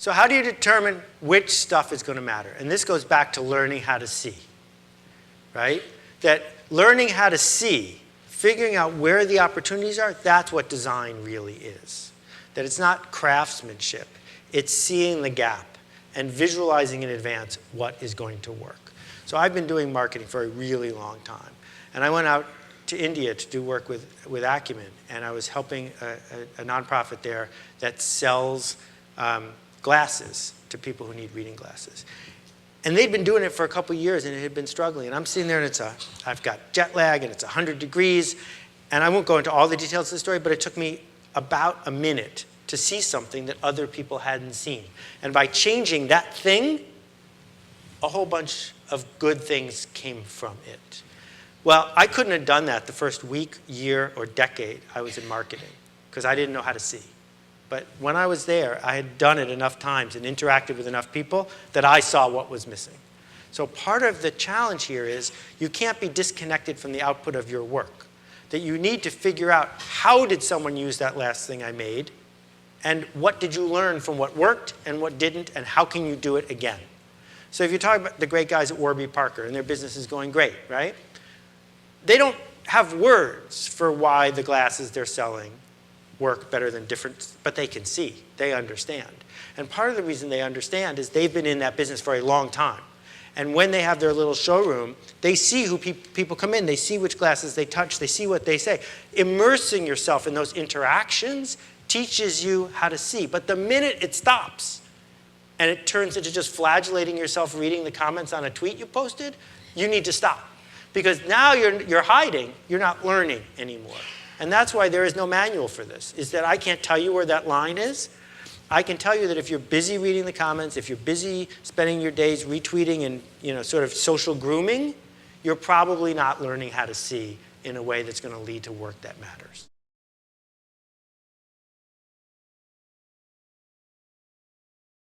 So how do you determine which stuff is going to matter? And this goes back to learning how to see, right? That learning how to see, figuring out where the opportunities are, that's what design really is. That it's not craftsmanship. It's seeing the gap and visualizing in advance what is going to work. So I've been doing marketing for a really long time. And I went out to India to do work with Acumen. And I was helping a nonprofit there that sells glasses to people who need reading glasses. And they'd been doing it for a couple years, and it had been struggling. And I'm sitting there, and I've got jet lag, and it's 100 degrees. And I won't go into all the details of the story, but it took me about a minute to see something that other people hadn't seen. And by changing that thing, a whole bunch of good things came from it. Well, I couldn't have done that the first week, year, or decade I was in marketing, because I didn't know how to see. But when I was there, I had done it enough times and interacted with enough people that I saw what was missing. So part of the challenge here is you can't be disconnected from the output of your work. That you need to figure out, how did someone use that last thing I made? And what did you learn from what worked and what didn't? And how can you do it again? So if you talk about the great guys at Warby Parker, and their business is going great, right? They don't have words for why the glasses they're selling work better than different, but they can see, they understand. And part of the reason they understand is they've been in that business for a long time. And when they have their little showroom, they see who people come in, they see which glasses they touch, they see what they say. Immersing yourself in those interactions teaches you how to see. But the minute it stops and it turns into just flagellating yourself reading the comments on a tweet you posted, you need to stop. Because now you're hiding, you're not learning anymore. And that's why there is no manual for this, is that I can't tell you where that line is. I can tell you that if you're busy reading the comments, if you're busy spending your days retweeting and sort of social grooming, you're probably not learning how to see in a way that's going to lead to work that matters.